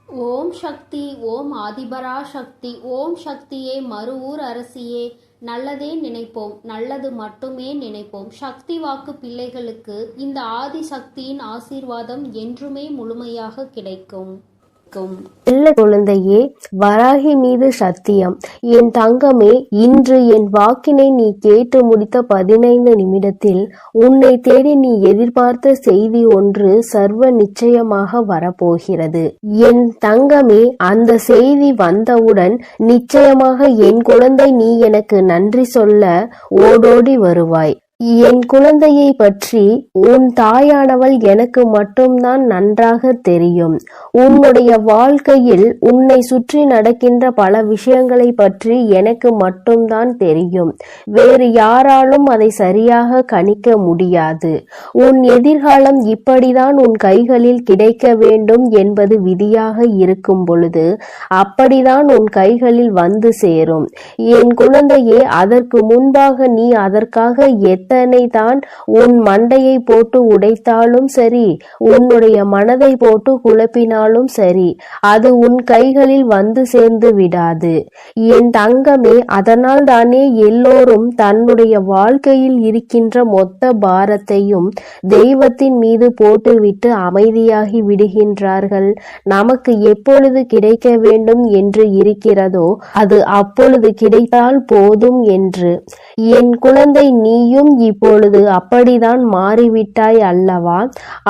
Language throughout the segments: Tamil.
ஓம் சக்தி, ஓம் ஆதிபரா சக்தி, ஓம் சக்தியே, மறுவூர் அரசியே. நல்லதே நினைப்போம், நல்லது மட்டுமே நினைப்போம். சக்தி வாக்கு பிள்ளைகளுக்கு இந்த ஆதி சக்தியின் ஆசீர்வாதம் என்றுமே முழுமையாக கிடைக்கும். நல்ல குழந்தையே, வராகி மீது சத்தியம். என் தங்கமே, இன்று என் வாக்கினை நீ கேட்டு முடித்த 15 நிமிடத்தில் உன்னை தேடி நீ எதிர்பார்த்த செய்தி ஒன்று சர்வ நிச்சயமாக வரப்போகிறது. என் தங்கமே, அந்த செய்தி வந்தவுடன் நிச்சயமாக என் குழந்தை நீ எனக்கு நன்றி சொல்ல ஓடோடி வருவாய். என் குழந்தையை பற்றி உன் தாயானவள் எனக்கு மட்டும்தான் நன்றாக தெரியும். உன்னுடைய வாழ்க்கையில் உன்னை சுற்றி நடக்கின்ற பல விஷயங்களை பற்றி எனக்கு மட்டும்தான் தெரியும். வேறு யாராலும் அதை சரியாக கணிக்க முடியாது. உன் எதிர்காலம் இப்படிதான் உன் கைகளில் கிடைக்க வேண்டும் என்பது விதியாக இருக்கும் பொழுது அப்படிதான் உன் கைகளில் வந்து சேரும். என் குழந்தையே, அதற்கு முன்பாக நீ அதற்காக எத்தனை தான் உன் மண்டையை போட்டு உடைத்தாலும் சரி, உன்னுடைய மனதை போட்டு குழப்பினாலும் சரி, அது உன் கைகளில் வந்து சேர்ந்து விடாது. என் தங்கமே, அதனால் தானே எல்லோரும் தன்னுடைய வாழ்க்கையில் இருக்கின்ற மொத்த பாரத்தையும் தெய்வத்தின் மீது போட்டுவிட்டு அமைதியாகி விடுகின்றார்கள். நமக்கு எப்பொழுது கிடைக்க வேண்டும் என்று இருக்கிறதோ அது அப்பொழுது கிடைத்தால் போதும் என்று. என் குழந்தை, நீயும் இப்பொழுது அப்படிதான் மாறிவிட்டாய் அல்லவா?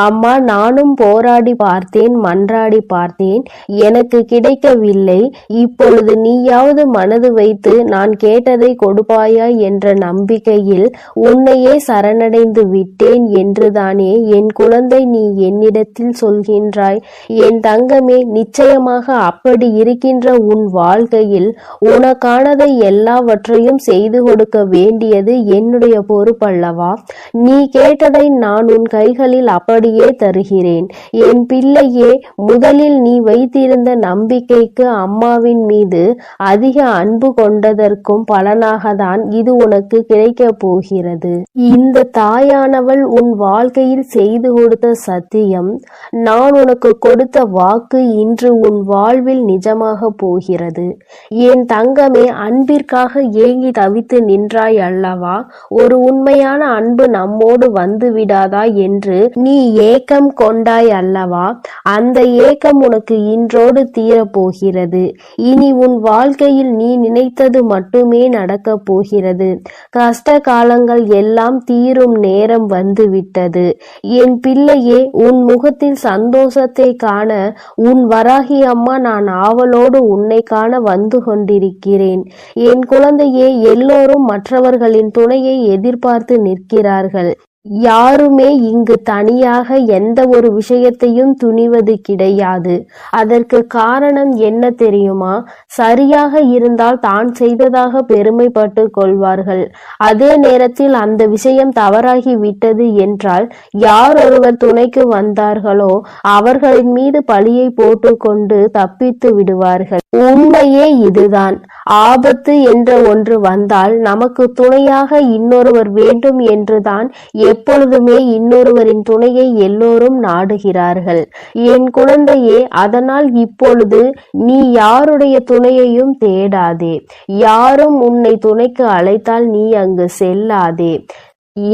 அம்மா, நானும் போராடி பார்த்தேன், மன்றாடி பார்த்தேன், எனக்கு கிடைக்கவில்லை. இப்பொழுது நீயாவது மனது வைத்து நான் கேட்டதை கொடுப்பாயா என்ற நம்பிக்கையில் உன்னையே சரணடைந்து விட்டேன் என்றுதானே என் குழந்தை நீ என்னிடத்தில் சொல்கின்றாய். என் தங்கமே, நிச்சயமாக அப்படி இருக்கின்ற உன் வாழ்க்கையில் உனக்கானதை எல்லாவற்றையும் செய்து கொடுக்க வேண்டியது என்னுடைய பொறுப்பல்லவா? நீ கேட்டதை நான் உன் கைகளில் அப்படியே தருகிறேன். என் பிள்ளையே, முதலில் நீ வைத்திருந்த நம்பிக்கைக்கு அம்மாவின் மீது அதிக அன்பு கொண்டதற்கும் பலனாகத்தான் இது உனக்கு கிடைக்க போகிறது. இந்த தாயானவள் உன் வாழ்க்கையில் செய்து கொடுத்த சத்தியம், நான் உனக்கு கொடுத்த வாக்கு இன்று உன் வாழ்வில் நிஜமாக போகிறது. என் தங்கமே, அன்பிற்காக ஏங்கி தவித்து நின்றாய் அல்லவா? ஒரு உண்மையான அன்பு நம்மோடு வந்து விடாதா என்று நீ ஏக்கம் கொண்டாய் அல்லவா? அந்த ஏக்கம் உனக்கு இன்றோடு தீரப்போகிறது. இனி உன் வாழ்க்கையில் நீ நினைத்தது மட்டுமே நடக்க போகிறது. கஷ்ட காலங்கள் எல்லாம் தீரும் நேரம் வந்துவிட்டது. என் பிள்ளையே, உன் முகத்தில் சந்தோஷத்தை காண உன் வராகி அம்மா நான் ஆவலோடு உன்னை காண வந்து கொண்டிருக்கிறேன். என் குழந்தையே, எல்லோரும் மற்றவர்களின் துணையை எதிர்பார்த்து நிற்கிறார்கள். யாருமே இங்கு தனியாக எந்த ஒரு விஷயத்தையும் துணிவது கிடையாது. அதற்கு காரணம் என்ன தெரியுமா? சரியாக இருந்தால் தான் செய்ததாக பெருமைப்பட்டு கொள்வார்கள். அதே நேரத்தில் அந்த விஷயம் தவறாகி விட்டது என்றால் யார் ஒருவர் துணைக்கு வந்தார்களோ அவர்களின் மீது பழியை போட்டுக்கொண்டு தப்பித்து விடுவார்கள். உண்மையே இதுதான். ஆபத்து என்ற ஒன்று வந்தால் நமக்கு துணையாக இன்னொருவர் வேண்டும் என்றுதான் எப்பொழுதுமே இன்னொருவரின் துணையை எல்லோரும் நாடுகிறார்கள். என் குழந்தையே, அதனால் இப்பொழுது நீ யாருடைய துணையையும் தேடாதே. யாரும் உன்னை துணைக்கு அழைத்தால் நீ அங்கு செல்லாதே.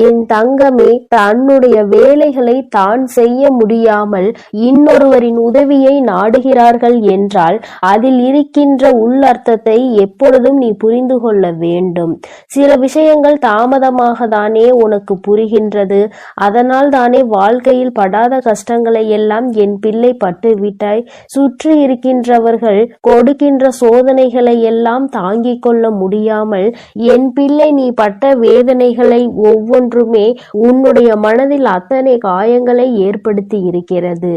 என் தங்கமே, தன்னுடைய வேலைகளை தான் செய்ய முடியாமல் இன்னொருவரின் உதவியை நாடுகிறார்கள் என்றால் அதில் இருக்கின்ற உள்ளர்த்தத்தை எப்பொழுதும் நீ புரிந்து கொள்ள வேண்டும். சில விஷயங்கள் தாமதமாக தானே உனக்கு புரிகின்றது. அதனால் தானே வாழ்க்கையில் படாத கஷ்டங்களை எல்லாம் என் பிள்ளை பட்டு விட்டாய். சுற்றி இருக்கின்றவர்கள் கொடுக்கின்ற சோதனைகளை எல்லாம் தாங்கிக் கொள்ள முடியாமல் என் பிள்ளை நீ பட்ட வேதனைகளை ஒவ்வொன்றுமே உன்னுடைய மனதில் அத்தனை காயங்களை ஏற்படுத்தி இருக்கிறது.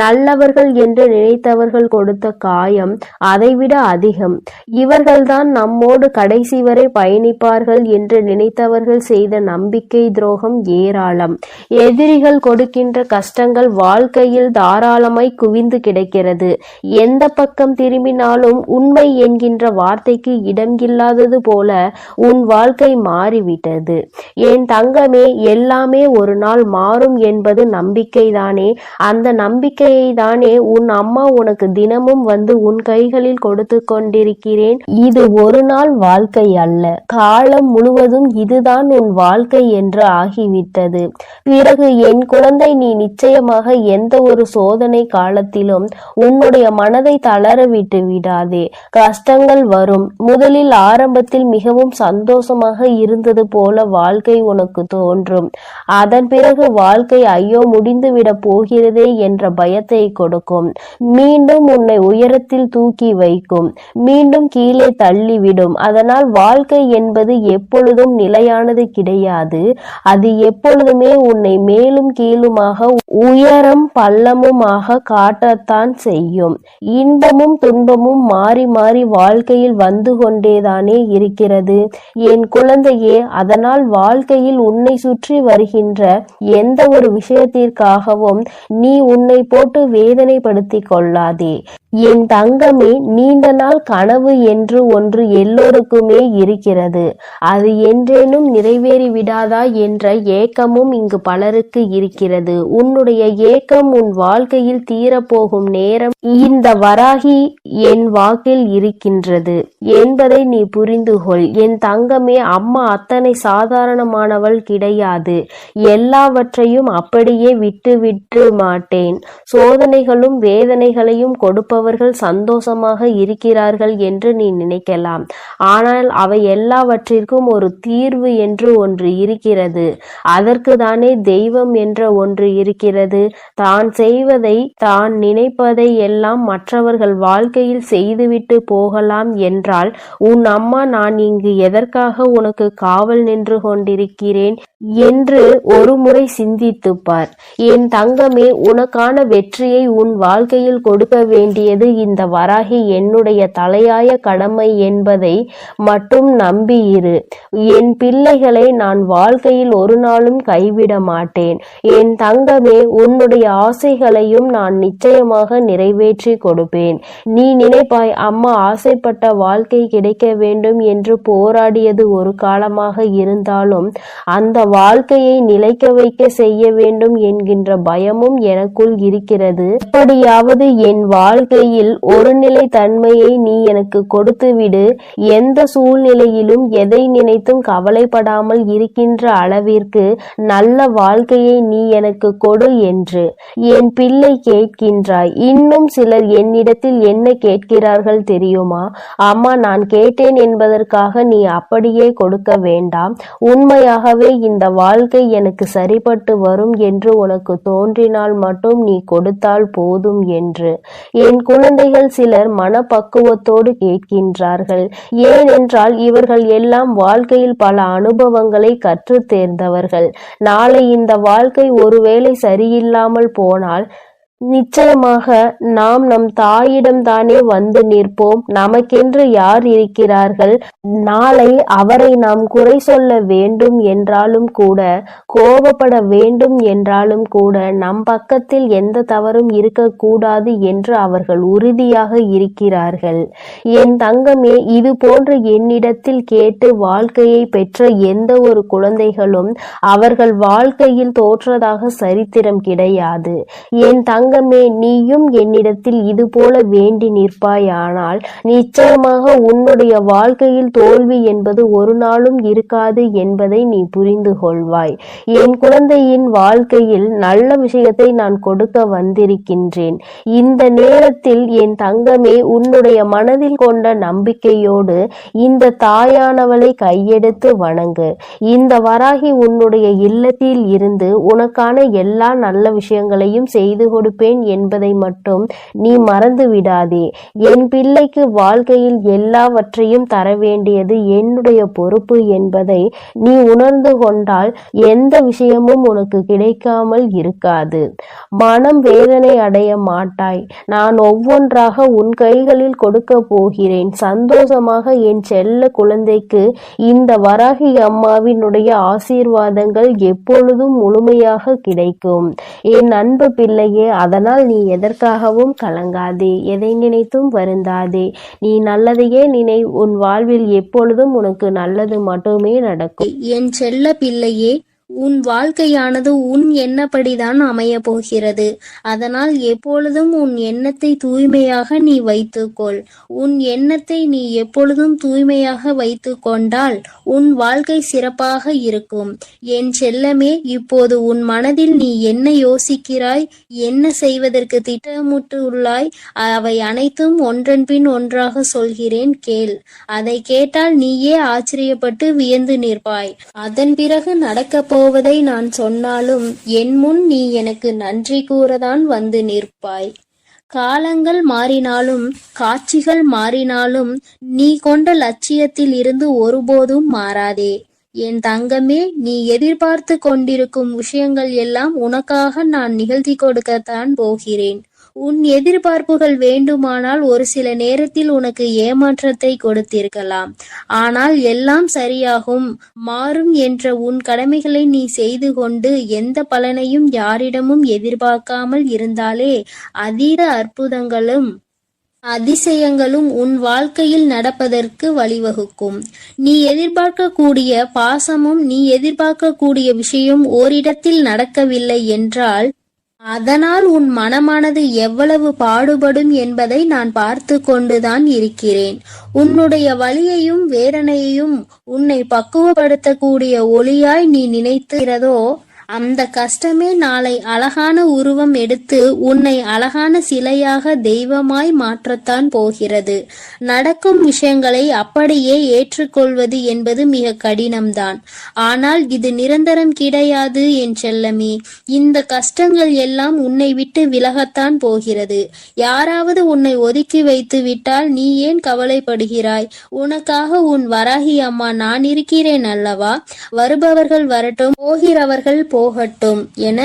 நல்லவர்கள் என்று நினைத்தவர்கள் கொடுத்த காயம் அதைவிட அதிகம். இவர்கள்தான் நம்மோடு கடைசி வரை பயணிப்பார்கள் என்று நினைத்தவர்கள் செய்த நம்பிக்கை துரோகம் ஏராளம். எதிரிகள் கொடுக்கின்ற கஷ்டங்கள் வாழ்க்கையில் தாராளமாய் குவிந்து கிடக்கிறது. எந்த பக்கம் திரும்பினாலும் உண்மை என்கின்ற வார்த்தைக்கு இடம் இல்லாதது போல உன் வாழ்க்கை மாறிவிட்டது. என் தங்கமே, எல்லாமே ஒரு நாள் மாறும் என்பது நம்பிக்கைதானே? அந்த நம்பிக்கையை தானே உன் அம்மா உனக்கு தினமும் வந்து உன் கைகளில் கொடுத்து கொண்டிருக்கிறேன். இது ஒரு நாள் வாழ்க்கை அல்ல, காலம் முழுவதும் இதுதான் உன் வாழ்க்கை என்று ஆகிவிட்டது. பிறகு என் குழந்தை, நீ நிச்சயமாக எந்த ஒரு சோதனை காலத்திலும் உன்னுடைய மனதை தளர விட்டு விடாதே. கஷ்டங்கள் வரும். முதலில் ஆரம்பத்தில் மிகவும் சந்தோஷமாக இருந்தது போல வாழ்க்கை உனக்கு தோன்றும். அதன் பிறகு வாழ்க்கை ஐயோ முடிந்துவிட போகிறதே என்ற பயத்தை கொடுக்கும். மீண்டும் உன்னை உயரத்தில் தூக்கி வைக்கும், மீண்டும் கீழே தள்ளிவிடும். அதனால் வாழ்க்கை என்பது எப்பொழுதும் நிலையானது கிடையாது. அது எப்பொழுதுமே உன்னை மேலும் கீழுமாக, உயரம் பள்ளமுமாக காட்டத்தான் செய்யும். இன்பமும் துன்பமும் மாறி மாறி வாழ்க்கையில் வந்து கொண்டேதானே இருக்கிறது என் குழந்தையே. அதனால் வாழ்க்கையில் உன்னை சுற்றி வருகின்ற எந்த ஒரு விஷயத்திற்காகவும் நீ உன்னை போட்டு வேதனைப்படுத்திக் கொள்ளாதே என் தங்கமே. நீண்ட நாள் கனவு என்று ஒன்று எல்லோருக்குமே இருக்கிறது. அது என்றேனும் நிறைவேறி விடாதா என்ற ஏக்கமும் இங்கு பலருக்கு இருக்கிறது. உன்னுடைய ஏக்கம் உன் வாழ்க்கையில் தீரப்போகும் நேரம் இந்த வராகி என் வாக்கில் இருக்கின்றது என்பதை நீ புரிந்து கொள் என் தங்கமே. அம்மா அத்தனை சாதாரணமானவள் கிடையாது. எல்லாவற்றையும் அப்படியே விட்டு மாட்டேன். சோதனைகளும் வேதனைகளையும் கொடுப்பவர்கள் சந்தோஷமாக இருக்கிறார்கள் என்று நீ நினைக்கலாம். ஆனால் அவை எல்லாவற்றிற்கும் ஒரு தீர்வு என்று ஒன்று இருக்கிறது. அதற்கு தானே தெய்வம் என்ற ஒன்று இருக்கிறது. தான் செய்வதை, தான் நினைப்பதை எல்லாம் மற்றவர்கள் வாழ்க்கையில் செய்துவிட்டு போகலாம் என்றால் உன் அம்மா நான் இங்கு எதற்காக உனக்கு காவல் நின்று கொண்டிருக்கிறேன் என்று ஒரு முறை சிந்தித்துப் பார் என் தங்கமே. உனக்கான வெற்றியை உன் வாழ்க்கையில் கொடுக்க வேண்டியது இந்த வராகி என்னுடைய தலையாய கடமை என்பதை மட்டும் நம்பியிரு. என் பிள்ளைகளை நான் வாழ்க்கையில் ஒரு நாளும் கைவிட மாட்டேன் என் தங்கமே. உன்னுடைய ஆசைகளையும் நான் நிச்சயமாக நிறைவேற்றி கொடுப்பேன். நீ நினைப்பாய், அம்மா ஆசைப்பட்ட வாழ்க்கை கிடைக்க வேண்டும் என்று போராடியது ஒரு காலமாக இருந்தாலும் அந்த வாழ்க்கையை நிலைக்க வைக்க செய்ய வேண்டும் என்கின்ற பயமும் எனக்குள் இருக்கிறது. எப்படியாவது என் வாழ்க்கையில் ஒரு நிலை தன்மையை நீ எனக்கு கொடுத்துவிடு. எந்த சூழ்நிலையிலும் எதை நினைத்தும் கவலைப்படாமல் இருக்கின்ற அளவிற்கு நல்ல வாழ்க்கையை நீ எனக்கு கொடு என்று என் பிள்ளை கேட்கின்றாய். இன்னும் சிலர் என்னிடத்தில் என்ன கேட்கிறார்கள் தெரியுமா? அம்மா, நான் கேட்டேன் என்பதற்காக நீ அப்படியே கொடுக்க வேண்டாம். உண்மையாகவே இந்த வாழ்க்கை எனக்கு சரிப்பட்டு வரும் என்று உனக்கு தோன்றினால் மட்டும் நீ கொடுத்தால் போதும் என்று என் குழந்தைகள் சிலர் மனப்பக்குவத்தோடு கேட்கின்றார்கள். ஏனென்றால் இவர்கள் எல்லாம் வாழ்க்கையில் பல அனுபவங்களை கற்று தேர்ந்தவர்கள். நாளை இந்த வாழ்க்கை ஒருவேளை சரியில்லாமல் போனால் நிச்சயமாக நாம் நம் தாயிடம் தானே வந்து நிற்போம். நமக்கென்று யார் இருக்கிறார்கள்? நாளை அவரை நாம் குறை சொல்ல வேண்டும் என்றாலும் கூட, கோபப்பட வேண்டும் என்றாலும் கூட நம் பக்கத்தில் எந்த தவறும் இருக்கக்கூடாது என்று அவர்கள் உறுதியாக இருக்கிறார்கள். என் தங்கமே, இது போன்று என்னிடத்தில் கேட்டு வாழ்க்கையை பெற்ற எந்த ஒரு குழந்தைகளும் அவர்கள் வாழ்க்கையில் தோற்றதாக சரித்திரம் கிடையாது. என் தங்கமே, நீயும் என்னிடத்தில் இது போல வேண்டி நிற்பாயானால் நிச்சயமாக உன்னுடைய வாழ்க்கையில் தோல்வி என்பது ஒரு நாளும் இருக்காது என்பதை நீ புரிந்து கொள்வாய். என் குழந்தையின் வாழ்க்கையில் நல்ல விஷயத்தை நான் கொடுக்க வந்திருக்கின்றேன். இந்த நேரத்தில் என் தங்கமே, உன்னுடைய மனதில் கொண்ட நம்பிக்கையோடு இந்த தாயானவளை கையெடுத்து வணங்கு. இந்த வராகி உன்னுடைய இல்லத்தில் இருந்து உனக்கான எல்லா நல்ல விஷயங்களையும் செய்து கொடுப்பேன் என்பதை மட்டும் நீ மறந்து விடாதே. என் பிள்ளைக்கு வாழ்க்கையில் எல்லாவற்றையும் தர வேண்டியது என்னுடைய பொறுப்பு என்பதை நீ உணர்ந்து கொண்டால் எந்த விஷயமும் உனக்கு கிடைக்காமல் இருக்காது. மனம் வேதனை அடைய மாட்டாய். நான் ஒவ்வொன்றாக உன் கைகளில் கொடுக்க போகிறேன். சந்தோஷமாக என் செல்ல குழந்தைக்கு இந்த வராகி அம்மாவினுடைய ஆசீர்வாதங்கள் எப்பொழுதும் முழுமையாக கிடைக்கும். என் அன்பு பிள்ளையே, அதனால் நீ எதற்காகவும் கலங்காதே, எதை நினைத்தும் வருந்தாதே. நீ நல்லதையே நினை. உன் வாழ்வில் எப்பொழுதும் உனக்கு நல்லது மட்டுமே நடக்கும். என் செல்ல பிள்ளையே, உன் வாழ்க்கையானது உன் எண்ணப்படிதான் அமையப் போகிறது. அதனால் எப்பொழுதும் உன் எண்ணத்தை தூய்மையாக நீ வைத்துக்கொள். உன் எண்ணத்தை நீ எப்பொழுதும் தூய்மையாக வைத்து கொண்டால் உன் வாழ்க்கை சிறப்பாக இருக்கும். என் செல்லமே, இப்போது உன் மனதில் நீ என்ன யோசிக்கிறாய், என்ன செய்வதற்கு திட்டமிட்டு உள்ளாய், அவை அனைத்தும் ஒன்றன் பின் ஒன்றாக சொல்கிறேன், கேள். அதை கேட்டால் நீயே ஆச்சரியப்பட்டு வியந்து நிற்பாய். அதன் பிறகு நடக்கப் போவதை நான் சொன்னாலும் என் முன் நீ எனக்கு நன்றி கூறதான் வந்து நிற்பாய். காலங்கள் மாறினாலும் காட்சிகள் மாறினாலும் நீ கொண்ட லட்சியத்தில் இருந்து ஒருபோதும் மாறாதே. என் தங்கமே, நீ எதிர்பார்த்து கொண்டிருக்கும் விஷயங்கள் எல்லாம் உனக்காக நான் நிகழ்த்தி கொடுக்கத்தான் போகிறேன். உன் எதிர்பார்ப்புகள் வேண்டுமானால் ஒரு சில நேரத்தில் உனக்கு ஏமாற்றத்தை கொடுத்திருக்கலாம். ஆனால் எல்லாம் சரியாகும், மாறும் என்ற உன் கடமைகளை நீ செய்து கொண்டு எந்த பலனையும் யாரிடமும் எதிர்பார்க்காமல் இருந்தாலே அதீத அற்புதங்களும் அதிசயங்களும் உன் வாழ்க்கையில் நடப்பதற்கு வழிவகுக்கும். நீ எதிர்பார்க்கக்கூடிய பாசமும் நீ எதிர்பார்க்கக்கூடிய விஷயம் ஓரிடத்தில் நடக்கவில்லை என்றால் அதனால் உன் மனமானது எவ்வளவு பாடுபடும் என்பதை நான் பார்த்து கொண்டுதான் இருக்கிறேன். உன்னுடைய வலியையும் வேதனையையும் உன்னை பக்குவப்படுத்தக்கூடிய ஒளியாய் நீ நினைக்கிறதோ அந்த கஷ்டமே நாளை அழகான உருவம் எடுத்து உன்னை அழகான சிலையாக தெய்வமாய் மாற்றத்தான் போகிறது. நடக்கும் விஷயங்களை அப்படியே ஏற்றுக்கொள்வது என்பது மிக கடினம்தான். ஆனால் இது நிரந்தரம் கிடையாது என் செல்லமே. இந்த கஷ்டங்கள் எல்லாம் உன்னை விட்டு விலகத்தான் போகிறது. யாராவது உன்னை ஒதுக்கி வைத்து விட்டால் நீ ஏன் கவலைப்படுகிறாய்? உனக்காக உன் வராகி அம்மா நான் இருக்கிறேன் அல்லவா? வருபவர்கள் வரட்டும், போகிறவர்கள் போகட்டும் என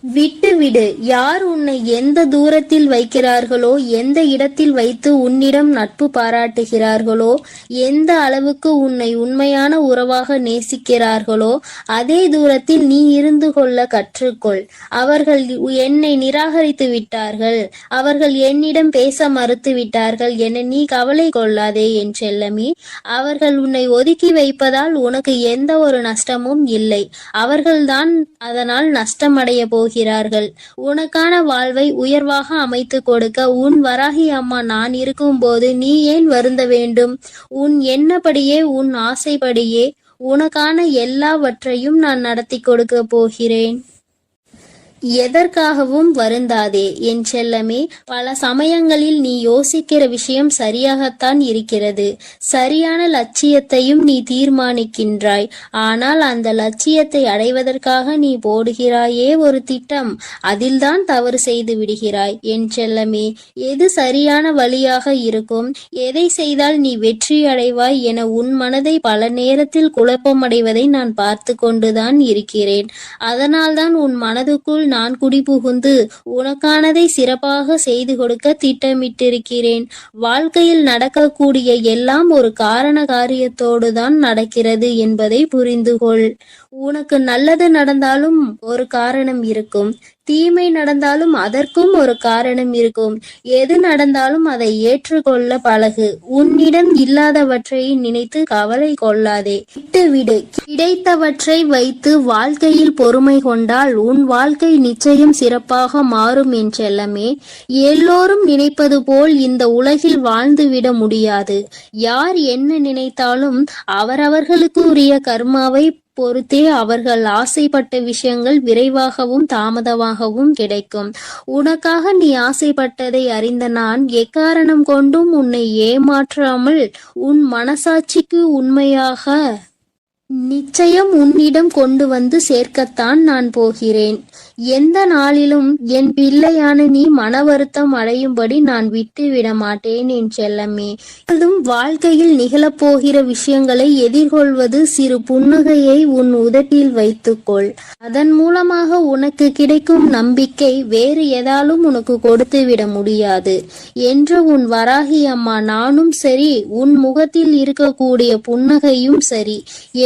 விட்டுவிடு. யார் உன்னை எந்த தூரத்தில் வைக்கிறார்களோ, எந்த இடத்தில் வைத்து உன்னிடம் நட்பு பாராட்டுகிறார்களோ, எந்த அளவுக்கு உன்னை உண்மையான உறவாக நேசிக்கிறார்களோ அதே தூரத்தில் நீ இருந்து கொள்ள கற்றுக்கொள். அவர்கள் என்னை நிராகரித்து விட்டார்கள், அவர்கள் என்னிடம் பேச மறுத்து விட்டார்கள் என நீ கவலை கொள்ளாதே என் செல்லமே. அவர்கள் உன்னை ஒதுக்கி வைப்பதால் உனக்கு எந்த ஒரு நஷ்டமும் இல்லை. அவர்கள்தான் அதனால் நஷ்டமடைய போகிறார்கள். உனக்கான வாழ்வை உயர்வாக அமைத்து கொடுக்க உன் வராகி அம்மா நான் இருக்கும்போது நீ ஏன் வருந்த வேண்டும்? உன் எண்ணப்படியே உன் ஆசைப்படியே உனக்கான எல்லாவற்றையும் நான் நடத்தி கொடுக்க போகிறேன். எதற்காகவும் வருந்தாதே என் செல்லமே. பல சமயங்களில் நீ யோசிக்கிற விஷயம் சரியாகத்தான் இருக்கிறது. சரியான லட்சியத்தையும் நீ தீர்மானிக்கின்றாய். ஆனால் அந்த லட்சியத்தை அடைவதற்காக நீ போடுகிறாயே ஒரு திட்டம், அதில்தான் தவறு செய்து விடுகிறாய் என் செல்லமே. எது சரியான வழியாக இருக்கும், எதை செய்தால் நீ வெற்றி அடைவாய் என உன் மனதை பல நேரத்தில் குழப்பமடைவதை நான் பார்த்து கொண்டுதான் இருக்கிறேன். அதனால்தான் உன் மனதுக்குள் நான் குடிபுகுந்து உனக்கானதை சிறப்பாக செய்து கொடுக்க திட்டமிட்டிருக்கிறேன். வாழ்க்கையில் நடக்கக்கூடிய எல்லாம் ஒரு காரண காரியத்தோடு தான் நடக்கிறது என்பதை புரிந்துகொள். உனக்கு நல்லது நடந்தாலும் ஒரு காரணம் இருக்கும், தீமை நடந்தாலும் அதற்கும் ஒரு காரணம் இருக்கும். எது நடந்தாலும் அதை ஏற்றுக்கொள்ள பழகு. உன்னிடம் இல்லாதவற்றை நினைத்து கவலை கொள்ளாதே, விட்டுவிடு. கிடைத்தவற்றை வைத்து வாழ்க்கையில் பொறுமை கொண்டால் உன் வாழ்க்கை நிச்சயம் சிறப்பாக மாறும் என் செல்லமே. எல்லோரும் நினைப்பது போல் இந்த உலகில் வாழ்ந்துவிட முடியாது. யார் என்ன நினைத்தாலும் அவரவர்களுக்கு உரிய கர்மாவை பொறுத்தே அவர்கள் ஆசைப்பட்ட விஷயங்கள் விரைவாகவும் தாமதமாகவும் கிடைக்கும். உனக்காக நீ ஆசைப்பட்டதை அறிந்த நான் எக்காரணம் கொண்டும் உன்னை ஏமாற்றாமல் உன் மனசாட்சிக்கு உண்மையாக நிச்சயம் உன்னிடம் கொண்டு வந்து சேர்க்கத்தான் நான் போகிறேன். எந்த நாளிலும் என் பிள்ளையான நீ மன வருத்தம் அடையும்படி நான் விட்டு விட மாட்டேன் என் செல்லமே. அதுவும் வாழ்க்கையில் நிகழப்போகிற விஷயங்களை எதிர்கொள்வது சிறு புன்னகையை உன் உதட்டில் வைத்துக்கொள். அதன் மூலமாக உனக்கு கிடைக்கும் நம்பிக்கை வேறு எதாலும் உனக்கு கொடுத்து விட முடியாது என்று உன் வராகி அம்மா நானும் சரி, உன் முகத்தில் இருக்கக்கூடிய புன்னகையும் சரி,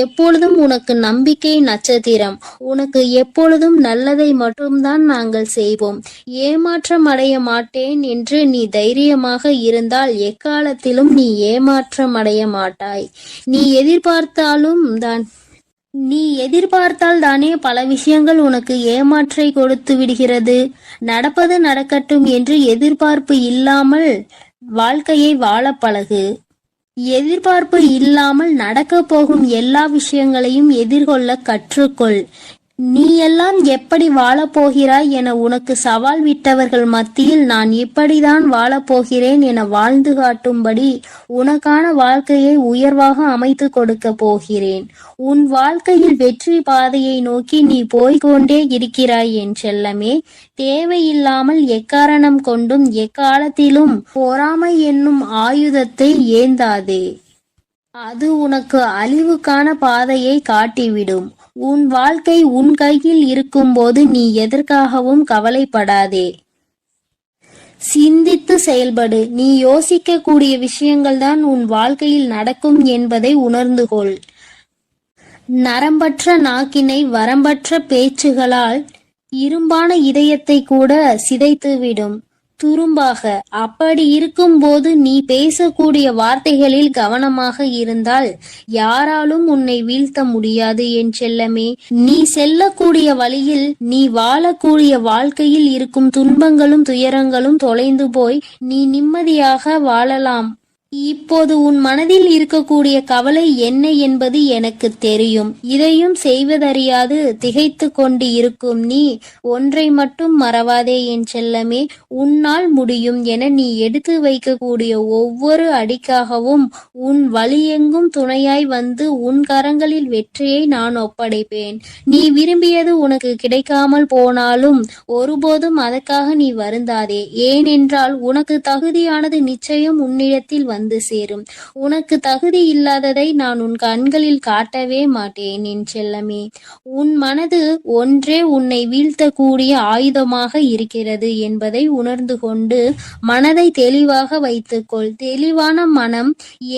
எப்பொழுதும் உனக்கு நம்பிக்கை நட்சத்திரம். உனக்கு எப்பொழுதும் நல்லதை மட்டும்தான் நாங்கள் செய்வோம். ஏமாற்றம் அடைய மாட்டேன் என்று நீ தைரியமாக இருந்தால் எக்காலத்திலும் நீ ஏமாற்றம் அடைய மாட்டாய். நீ எதிர்பார்த்தாலும் தான் நீ எதிர்பார்த்தால் தானே பல விஷயங்கள் உனக்கு ஏமாற்றை கொடுத்து விடுகிறது. நடப்பது நடக்கட்டும் என்று எதிர்பார்ப்பு இல்லாமல் வாழ்க்கையை வாழ பழகு. எதிர்பார்ப்பு இல்லாமல் நடக்கப் போகும் எல்லா விஷயங்களையும் எதிர்கொள்ள கற்றுக்கொள். நீ எல்லாம் எப்படி வாழப்போகிறாய் என உனக்கு சவால் விட்டவர்கள் மத்தியில் நான் இப்படிதான் வாழப்போகிறேன் என வாழ்ந்து காட்டும்படி உனக்கான வாழ்க்கையை உயர்வாக அமைத்து கொடுக்க போகிறேன். உன் வாழ்க்கையில் வெற்றி பாதையை நோக்கி நீ போய்கொண்டே இருக்கிறாய் என் செல்லமே. தேவையில்லாமல் எக்காரணம் கொண்டும் எக்காலத்திலும் பொறாமை என்னும் ஆயுதத்தை ஏந்தாதே. அது உனக்கு அழிவுக்கான பாதையை காட்டிவிடும். உன் வாழ்க்கை உன் கையில் இருக்கும்போது நீ எதற்காகவும் கவலைப்படாதே. சிந்தித்து செயல்படு. நீ யோசிக்கக்கூடிய விஷயங்கள் தான் உன் வாழ்க்கையில் நடக்கும் என்பதை உணர்ந்து கொள். நரம்பற்ற நாக்கினை வரம்பற்ற பேச்சுகளால் இரும்பான இதயத்தை கூட சிதைத்துவிடும் துரும்பாக. அப்படி இருக்கும்போது நீ பேசக்கூடிய வார்த்தைகளில் கவனமாக இருந்தால் யாராலும் உன்னை வீழ்த்த முடியாது என் செல்லமே. நீ செல்லக்கூடிய வழியில், நீ வாழக்கூடிய வாழ்க்கையில் இருக்கும் துன்பங்களும் துயரங்களும் தொலைந்து போய் நீ நிம்மதியாக வாழலாம். இப்போது உன் மனதில் இருக்கக்கூடிய கவலை என்ன என்பது எனக்கு தெரியும். இதையும் செய்வதறியாது திகைத்து கொண்டு இருக்கும் நீ ஒன்றை மட்டும் மறவாதே என் செல்லமே. உன்னால் முடியும் என நீ எடுத்து வைக்கக்கூடிய ஒவ்வொரு அடிக்காகவும் உன் வழியெங்கும் துணையாய் வந்து உன் கரங்களில் வெற்றியை நான் ஒப்படைப்பேன். நீ விரும்பியது உனக்கு கிடைக்காமல் போனாலும் ஒருபோதும் அதற்காக நீ வருந்தாதே. ஏனென்றால் உனக்கு தகுதியானது நிச்சயம் உன்னிடத்தில் வந்து சேரும். உனக்கு தகுதி இல்லாததை நான் உன் கண்களில் காட்டவே மாட்டேன் என் செல்லமே. உன் மனது ஒன்றே உன்னை வீழ்த்தக்கூடிய ஆயுதமாக இருக்கிறது என்பதை உணர்ந்து கொண்டு மனதை தெளிவாக வைத்துக்கொள். தெளிவான மனம்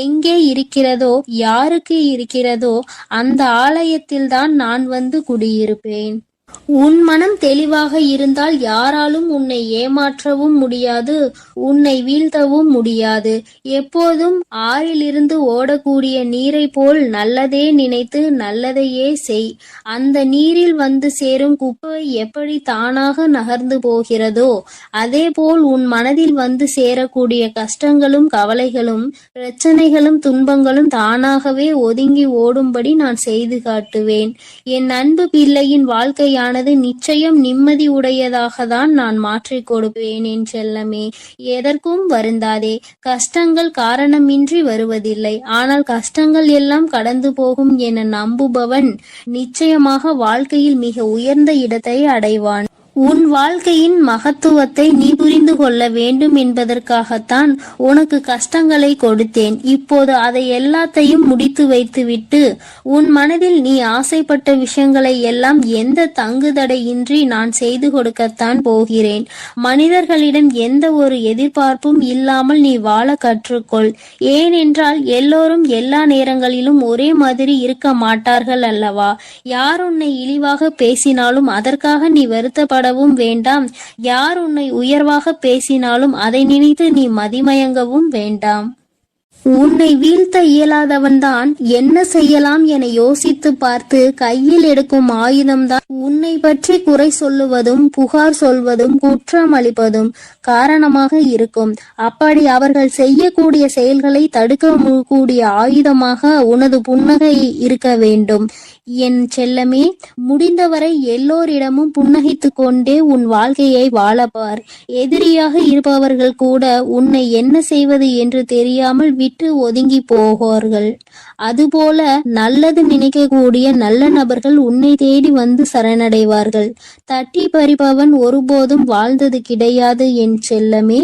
எங்கே இருக்கிறதோ, யாருக்கு இருக்கிறதோ அந்த ஆலயத்தில்தான் நான் வந்து குடியிருப்பேன். உன் மனம் தெளிவாக இருந்தால் யாராலும் உன்னை ஏமாற்றவும் முடியாது, உன்னை வீழ்த்தவும் முடியாது. எப்போதும் ஆறிலிருந்து ஓடக்கூடிய நீரை போல் நல்லதே நினைத்து நல்லதையே செய். அந்த நீரில் வந்து சேரும் குப்பை எப்படி தானாக நகர்ந்து போகிறதோ அதே போல் உன் மனதில் வந்து சேரக்கூடிய கஷ்டங்களும் கவலைகளும் பிரச்சனைகளும் துன்பங்களும் தானாகவே ஒதுங்கி ஓடும்படி நான் செய்து காட்டுவேன். என் அன்பு பிள்ளையின் வாழ்க்கையானது நிச்சயம் நிம்மதி உடையதாக தான் நான் மாற்றிக் கொடுப்பேன் என் செல்லமே. எதற்கும் வருந்தாதே. கஷ்டங்கள் காரணமின்றி வருவதில்லை. ஆனால் கஷ்டங்கள் எல்லாம் கடந்து போகும் என நம்புபவன் நிச்சயமாக வாழ்க்கையில் மிக உயர்ந்த இடத்தை அடைவான். உன் வாழ்க்கையின் மகத்துவத்தை நீ புரிந்து கொள்ள வேண்டும் என்பதற்காகத்தான் உனக்கு கஷ்டங்களை கொடுத்தேன். இப்போது அதை எல்லாத்தையும் முடித்து வைத்துவிட்டு உன் மனதில் நீ ஆசைப்பட்ட விஷயங்களை எல்லாம் எந்த தங்குதடையின்றி நான் செய்து கொடுக்கத்தான் போகிறேன். மனிதர்களிடம் எந்த ஒரு எதிர்பார்ப்பும் இல்லாமல் நீ வாழ கற்றுக்கொள். ஏனென்றால் எல்லோரும் எல்லா நேரங்களிலும் ஒரே மாதிரி இருக்க மாட்டார்கள் அல்லவா? யார் உன்னை இழிவாக பேசினாலும் அதற்காக நீ வருத்தப்பட வேண்டாம். யார் உன்னை உயர்வாக பேசினாலும் அதை நினைத்து நீ மதிமயங்கவும் வேண்டாம். உன்னை வீழ்த்த இயலாதவன்தான் என்ன செய்யலாம் என யோசித்து பார்த்து கையில் எடுக்கும் ஆயுதம்தான் உன்னை பற்றி குறை சொல்லுவதும் புகார் சொல்வதும் குற்றம் அளிப்பதும் காரணமாக இருக்கும். அப்படி அவர்கள் செய்யக்கூடிய செயல்களை தடுக்க கூடிய ஆயுதமாக உனது புன்னகை இருக்க வேண்டும் என் செல்லமே. முடிந்தவரை எல்லோரிடமும் புன்னகைத்து கொண்டே உன் வாழ்க்கையை வாழப்பார். எதிரியாக இருப்பவர்கள் கூட உன்னை என்ன செய்வது என்று தெரியாமல் விட்டு ஒதுங்கி போவார்கள். அதுபோல நல்லது நினைக்கக்கூடிய நல்ல நபர்கள் உன்னை தேடி வந்து சரணடைவார்கள். தட்டி பறிப்பவன் ஒருபோதும் வாழ்ந்தது கிடையாது என் செல்லமே.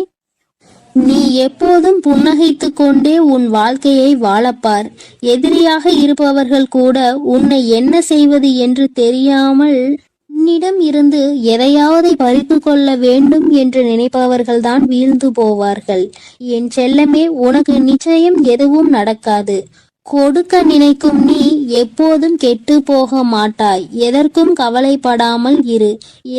நீ எப்போதும் புன்னகைத்து கொண்டே உன் வாழ்க்கையை வாழப்பார். எதிரியாக இருப்பவர்கள் கூட உன்னை என்ன செய்வது என்று தெரியாமல் உன்னிடம் இருந்து எதையாவது பறித்து கொள்ள வேண்டும் என்று நினைப்பவர்கள்தான் வீழ்ந்து போவார்கள். என் செல்லமே, உனக்கு நிச்சயம் எதுவும் நடக்காது. கொடுக்க நினைக்கும் நீ எப்போதும் கெட்டு போக மாட்டாய். எதற்கும் கவலைப்படாமல் இரு.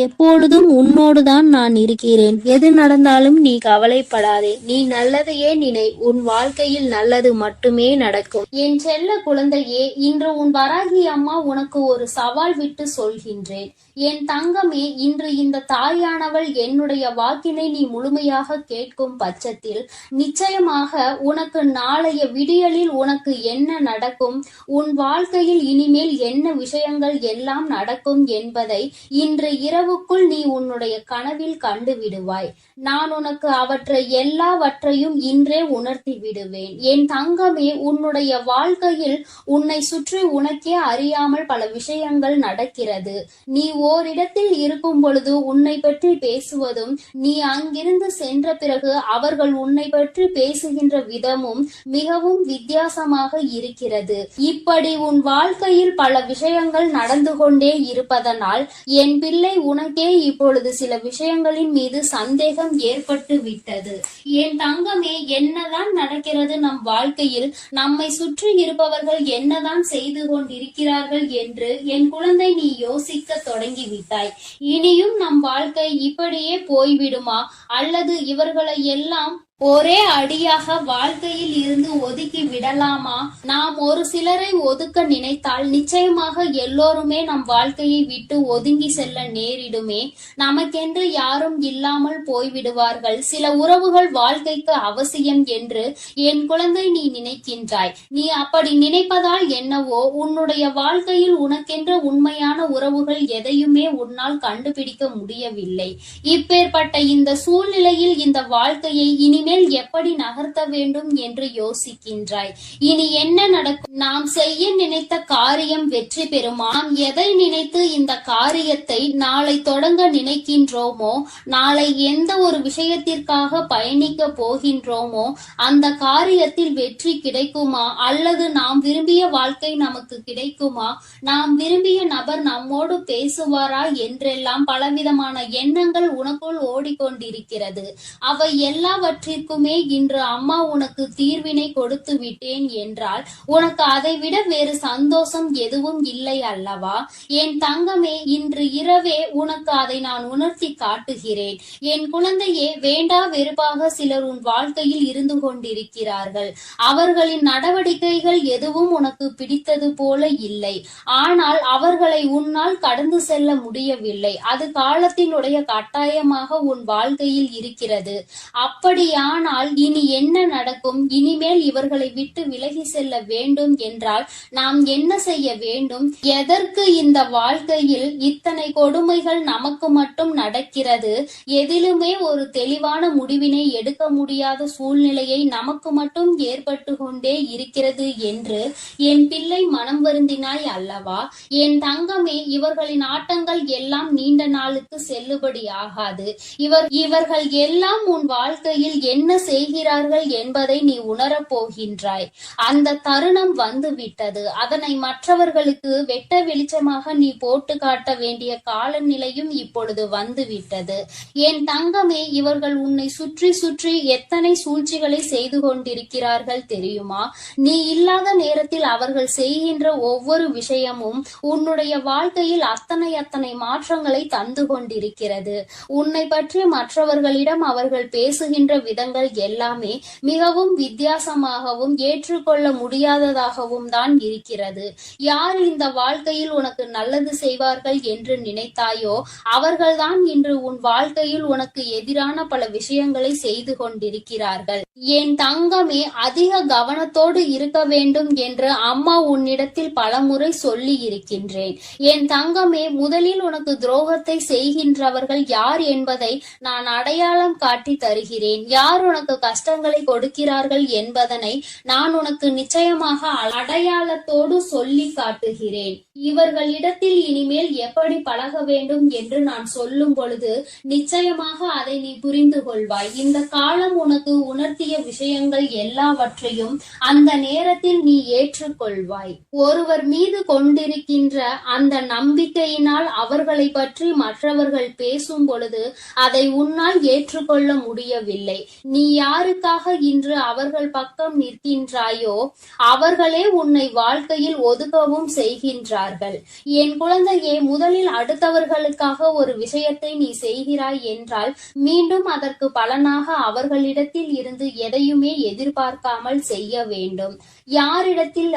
எப்பொழுதும் உன்னோடுதான் நான் இருக்கிறேன். எது நடந்தாலும் நீ கவலைப்படாதே. நீ நல்லதையே நினை. உன் வாழ்க்கையில் நல்லது மட்டுமே நடக்கும். என் செல்ல குழந்தையே, இன்று உன் வராகி அம்மா உனக்கு ஒரு சவால் விட்டு சொல்கின்றேன். என் தங்கமே, இன்று இந்த தாயானவள் என்னுடைய வாக்கினை நீ முழுமையாக கேட்கும் பட்சத்தில் நிச்சயமாக உனக்கு நாளைய விடியலில் உனக்கு என்ன நடக்கும், உன் வாழ்க்கையில் இனிமேல் என்ன விஷயங்கள் எல்லாம் நடக்கும் என்பதை இன்று இரவுக்குள் நீ உன்னுடைய கனவில் கண்டு விடுவாய். நான் உனக்கு அவற்றை எல்லாவற்றையும் இன்றே உணர்த்தி விடுவேன். என் தங்கமே, உன்னுடைய வாழ்க்கையில் உன்னை சுற்றி உனக்கே அறியாமல் பல விஷயங்கள் நடக்கிறது. நீ ஓரிடத்தில் இருக்கும் பொழுது உன்னை பற்றி பேசுவதும், நீ அங்கிருந்து சென்ற பிறகு அவர்கள் உன்னை பற்றி பேசுகின்ற விதமும் மிகவும் வித்தியாசமாக இருக்கிறது. இப்படி உன் வாழ்க்கையில் பல விஷயங்கள் நடந்து கொண்டே இருப்பதனால் என் பிள்ளை உனக்கே இப்பொழுது சில விஷயங்களின் மீது சந்தேகம் ஏற்பட்டு விட்டது. என் தங்கமே, என்னதான் நடக்கிறது நம் வாழ்க்கையில், நம்மை சுற்றி இருப்பவர்கள் என்னதான் செய்து கொண்டிருக்கிறார்கள் என்று என் குழந்தை நீ யோசிக்க தொடங்கிவிட்டாய். இனியும் நம் வாழ்க்கை இப்படியே போய்விடுமா, அல்லது இவர்களை எல்லாம் ஒரே அடியாக வாழ்க்கையில் இருந்து ஒதுக்கி விடலாமா? நாம் ஒரு சிலரை ஒதுக்க நினைத்தால் நிச்சயமாக எல்லோருமே நம் வாழ்க்கையை விட்டு ஒதுங்கி செல்ல நேரிடுமே. நமக்கென்று யாரும் இல்லாமல் போய்விடுவார்கள். சில உறவுகள் வாழ்க்கைக்கு அவசியம் என்று என் குழந்தை நீ நினைக்கின்றாய். நீ அப்படி நினைப்பதால் என்னவோ, உன்னுடைய வாழ்க்கையில் உனக்கென்று உண்மையான உறவுகள் எதையுமே உன்னால் கண்டுபிடிக்க முடியவில்லை. இப்பேற்பட்ட இந்த சூழ்நிலையில் இந்த வாழ்க்கையை இனிமேல் எப்படி நகர்த்த வேண்டும் என்று யோசிக்கின்றாய். இனி என்ன நடக்கும்? நாம் செய்ய நினைத்த காரியம் வெற்றி பெறுமா? நாம் எதை நினைத்து இந்த காரியத்தை நாளை தொடங்க நினைக்கின்றோமோ, நாளை எந்த ஒரு விஷயத்திற்காக பயணிக்க போகின்றோமோ அந்த காரியத்தில் வெற்றி கிடைக்குமா, அல்லது நாம் விரும்பிய வாழ்க்கை நமக்கு கிடைக்குமா, நாம் விரும்பிய நபர் நம்மோடு பேசுவாரா என்றெல்லாம் பலவிதமான எண்ணங்கள் உனக்குள் ஓடிக்கொண்டிருக்கிறது. அவை எல்லாவற்றிற்குமே இன்று அம்மா உனக்கு தீர்வினை கொடுத்து விட்டேன் என்றால் உனக்கு அதை விட வேறு சந்தோஷம் எதுவும் இல்லை அல்லவா? என் தங்கமே, இன்று இரவே உனக்கு அதை நான் உணர்த்தி காட்டுகிறேன். என் குழந்தையே, வேண்டா வெறுப்பாக சிலர் உன் வாழ்க்கையில் இருந்து கொண்டிருக்கிறார்கள். அவர்களின் நடவடிக்கைகள் எதுவும் உனக்கு பிடித்தது போல இல்லை. ஆனால் அவர்களை உன்னால் கடந்து செல்ல முடியவில்லை. அது காலத்தினுடைய கட்டாயமாக உன் வாழ்க்கையில் இருக்கிறது. அப்படியானால் இனி என்ன நடக்கும்? இனிமேல் இவர்களை விட்டு விலகி செல்ல வேண்டும் என்றால் நாம் என்ன செய்ய வேண்டும்? எதற்கு இந்த வாழ்க்கையில் இத்தனை கொடுமைகள் நமக்கு மட்டும் நடக்கிறது? எதிலுமே ஒரு தெளிவான முடிவினை எடுக்க முடியாத சூழ்நிலையை நமக்கு மட்டும் ஏற்பட்டு கொண்டே இருக்கிறது என்று என் பிள்ளை மனம் வருந்தினாய் அல்லவா? என் தங்கமே, இவர்களின் ஆட்டங்கள் எல்லாம் நீண்ட நாளுக்கு செல்லுபடி ஆகாது. இவர்கள் எல்லாம் உன் வாழ்க்கையில் என்ன செய்கிறார்கள் என்பதை நீ உணரப் போகின்றாய். அந்த தருணம் வந்து விட்டது. அதனை மற்றவர்களுக்கு வெட்ட வெளிச்சமாக நீ போட்டு காட்ட வேண்டிய காலநிலையும் இப்பொழுது வந்து விட்டது. என் தங்கமே, இவர்கள் உன்னை சுற்றி சுற்றி எத்தனை சூழ்ச்சிகளை செய்து கொண்டிருக்கிறார்கள் தெரியுமா? நீ இல்லாத நேரத்தில் அவர்கள் செய்கின்ற ஒவ்வொரு விஷயமும் உன்னுடைய வாழ்க்கையில் அத்தனை மாற்றங்களை தந்து கொண்டிருக்கிறது. உன்னை பற்றி மற்றவர்களிடம் அவர்கள் பேசுகின்ற விதங்கள் எல்லாமே மிகவும் வித்தியாசமாகவும் ஏற்றுக்கொள்ள முடியாததாகவும் தான் இருக்கிறது. யார் இந்த வாழ்க்கையில் உனக்கு நல்லது செய்வார்கள் என்று நினைத்தாயோ அவர்கள்தான் இன்று உன் வாழ்க்கையில் உனக்கு எதிரான பல விஷயங்களை செய்து கொண்டிருக்கிறார்கள். என் தங்கமே, அதிக கவனத்தோடு இருக்க வேண்டும் என்று அம்மா உன்னிடத்தில் பலமுறை சொல்லி இருக்கின்றேன். என் தங்கமே, முதலில் உனக்கு துரோகத்தை செய்கின்றவர்கள் யார் என்பதை நான் அடையாளம் காட்டி தருகிறேன். யார் உனக்கு கஷ்டங்களை கொடுக்கிறார்கள் என்பதனை நான் உனக்கு நிச்சயமாக அடையாளத்தோடு சொல்லி காட்டுகிறேன். இவர்களிடத்தில் இனிமேல் எப்படி பழக வேண்டும் என்று நான் சொல்லும் பொழுது நிச்சயமாக அதை நீ புரிந்து கொள்வாய். இந்த காலம் உனக்கு உணர்த்திய விஷயங்கள் எல்லாவற்றையும் அந்த நேரத்தில் நீ ஏற்றுக்கொள்வாய். ஒருவர் மீது கொண்டிருக்கின்ற அந்த நம்பிக்கையினால் அவர்களை பற்றி மற்றவர்கள் பேசும் பொழுது அதை உன்னால் ஏற்றுக்கொள்ள முடியவில்லை. நீ யாருக்காக இன்று அவர்கள் பக்கம் நிற்கின்றாயோ அவர்களே உன்னை வாழ்க்கையில் ஒதுக்கவும் செய்கின்றார்கள். என் குழந்தையே, முதலில் அடுத்தவர்களுக்காக ஒரு விஷயத்தை நீ செய்கிறாய் என்றால் மீண்டும் அதற்கு பலனாக அவர்களிடத்தில் இருந்து எதையுமே எதிர்பார்க்காமல் செய்ய வேண்டும். யாரிடத்தில்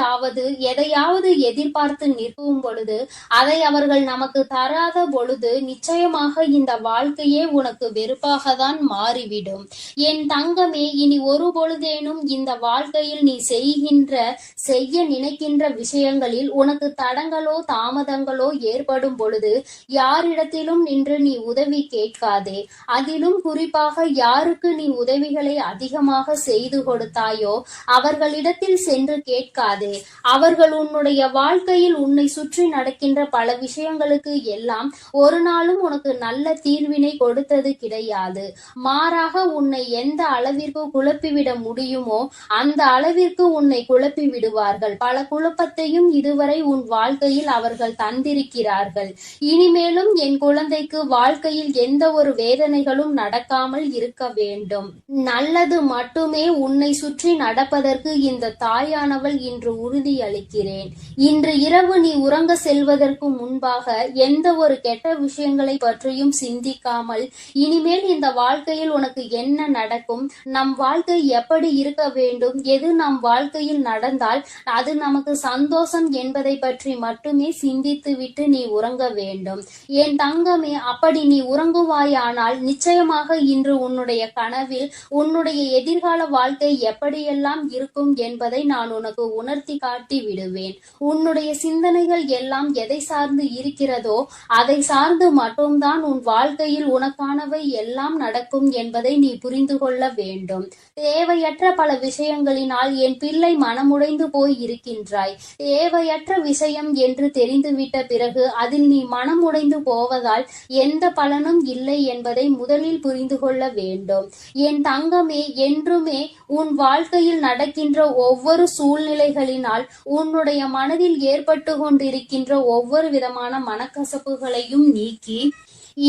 எதையாவது எதிர்பார்த்து நிற்கும் பொழுது அதை அவர்கள் நமக்கு தராத பொழுது நிச்சயமாக இந்த வாழ்க்கையே உனக்கு வெறுப்பாக தான் மாறிவிடும். என் தங்கமே, இனி ஒரு பொழுதேனும் இந்த வாழ்க்கையில் நீ செய்ய நினைக்கின்ற விஷயங்களில் உனக்கு தடங்களோ தாமதங்களோ ஏற்படும் பொழுது யாரிடத்திலும் நின்று நீ உதவி கேட்காதே. அதிலும் குறிப்பாக யாருக்கு நீ உதவிகளை அதிகமாக செய்து கொடுத்தாயோ அவர்களிடத்தில் சென்று கேட்காதே. அவர்கள் உன்னுடைய வாழ்க்கையில் உன்னை சுற்றி நடக்கின்ற பல விஷயங்களுக்கு எல்லாம் ஒரு நாளும் உனக்கு நல்ல தீர்வினை கொடுத்தது கிடையாது. மாறாக உன்னை எந்த அளவிற்கு குழப்பிவிட முடியுமோ அந்த அளவிற்கு உன்னை குழப்பி விடுவார்கள். பல குழப்பத்தையும் இதுவரை உன் வாழ்க்கையில் அவர்கள் தந்திருக்கிறார்கள். இனிமேலும் என் குழந்தைக்கு வாழ்க்கையில் எந்த ஒரு வேதனைகளும் நடக்காமல் இருக்க வேண்டும். நல்லது மட்டுமே உன்னை சுற்றி நடப்பதற்கு இந்த தாயானவள் இன்று உறுதியளிக்கிறேன். இன்று இரவு நீ உறங்க செல்வதற்கு முன்பாக எந்த ஒரு கெட்ட விஷயங்களை பற்றியும் சிந்திக்காமல் இனிமேல் இந்த வாழ்க்கையில் உனக்கு என்ன நடக்கும், நம் வாழ்க்கை எப்படி இருக்க வேண்டும், எது நம் வாழ்க்கையில் நடந்தால் அது நமக்கு சந்தோஷம் என்பதை பற்றி மட்டுமே சிந்தித்து விட்டு நீ உறங்க வேண்டும். என் தங்கமே, அப்படி நீ உறங்குவாயானால் நிச்சயமாக இன்று உன்னுடைய கனவில் உன்னுடைய எதிர்கால வாழ்க்கை எப்படியெல்லாம் இருக்கும் என்பதை நான் உனக்கு உணர்த்தி காட்டி விடுவேன். உன்னுடைய சிந்தனைகள் எல்லாம் எதை சார்ந்து இருக்கிறதோ அதை சார்ந்து மட்டும்தான் உன் வாழ்க்கையில் உனக்கானவை எல்லாம் நடக்கும் என்பதை நீ புரிந்து கொள்ள வேண்டும். தேவையற்ற பல விஷயங்களினால் என் பிள்ளை மனமுடைந்து போய் இருக்கின்றாய். தேவையற்ற விஷயம் என்று தெரிந்துவிட்ட பிறகு அதில் நீ மனமுடைந்து போவதால் எந்த பலனும் இல்லை என்பதை முதலில் புரிந்து கொள்ள வேண்டும். என் தங்கமே, என்றுமே உன் வாழ்க்கையில் நடக்கின்ற ஒவ்வொரு சூழ்நிலைகளினால் உன்னுடைய மனதில் ஏற்பட்டு கொண்டிருக்கின்ற ஒவ்வொரு விதமான மனக்கசப்புகளையும் நீக்கி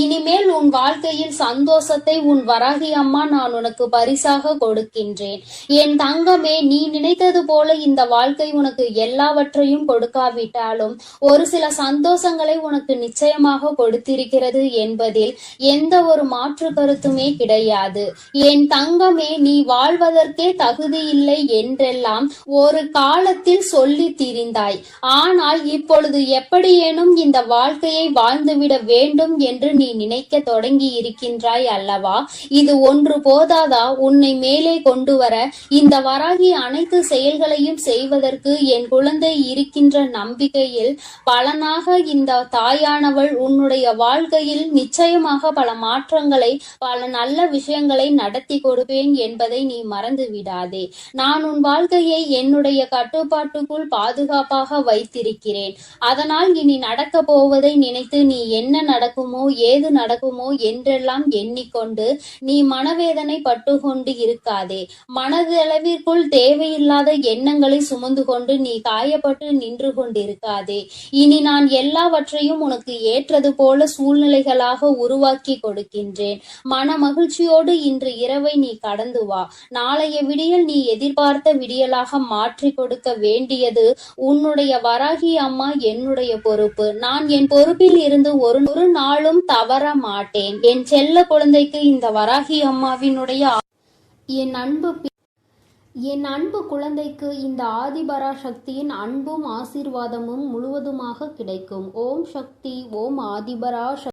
இனிமேல் உன் வாழ்க்கையில் சந்தோஷத்தை உன் வராகி அம்மா நான் உனக்கு பரிசாக கொடுக்கின்றேன். என் தங்கமே, நீ நினைத்தது போல இந்த வாழ்க்கை உனக்கு எல்லாவற்றையும் கொடுக்காவிட்டாலும் ஒரு சில சந்தோஷங்களை உனக்கு நிச்சயமாக கொடுத்திருக்கிறது என்பதில் எந்த ஒரு மாற்று கருத்துமே கிடையாது. என் தங்கமே, நீ வாழ்வதற்கே தகுதி இல்லை என்றெல்லாம் ஒரு காலத்தில் சொல்லி திரிந்தாய். ஆனால் இப்பொழுது எப்படியேனும் இந்த வாழ்க்கையை வாழ்ந்துவிட வேண்டும் என்று நீ நினைக்க தொடங்கி இருக்கின்றாய் அல்லவா? இது ஒன்று போதாதா உன்னை மேலே கொண்டு வர? இந்த வராகி அனைத்து செயல்களையும் செய்வதற்கு என் குழந்தை இருக்கின்ற நம்பிக்கையில் பலனாக இந்த தாயானவள் உன்னுடைய வாழ்க்கையில் நிச்சயமாக பல மாற்றங்களை, பல நல்ல விஷயங்களை நடத்தி கொடுப்பேன் என்பதை நீ மறந்து விடாதே. நான் உன் வாழ்க்கையை என்னுடைய கட்டுப்பாட்டுக்குள் பாதுகாப்பாக வைத்திருக்கிறேன். அதனால் இனி நடக்க போவதை நினைத்து நீ என்ன நடக்குமோ ஏது நடக்குமோ என்றெல்லாம் எண்ணிக்கொண்டு நீ மனவேதனை பட்டு கொண்டு இருக்காதே. மனதளவிற்குள் தேவையில்லாத எண்ணங்களை சுமந்து கொண்டு நீ காயப்பட்டு நின்று கொண்டிருக்காதே. இனி நான் எல்லாவற்றையும் உனக்கு ஏற்றது போல சூழ்நிலைகளாக உருவாக்கி கொடுக்கின்றேன். மன மகிழ்ச்சியோடு இன்று இரவை நீ கடந்து வா. நாளைய விடியல் நீ எதிர்பார்த்த விடியலாக மாற்றி கொடுக்க வேண்டியது உன்னுடைய வராகி அம்மா என்னுடைய பொறுப்பு. நான் என் பொறுப்பில் இருந்து ஒரு நாளும் தவற மாட்டேன். என் செல்ல குழந்தைக்கு இந்த வராகி அம்மாவினுடைய என் அன்பு குழந்தைக்கு இந்த ஆதிபராசக்தியின் அன்பும் ஆசீர்வாதமும் முழுவதுமாக கிடைக்கும். ஓம் சக்தி, ஓம் ஆதிபராசக்தி.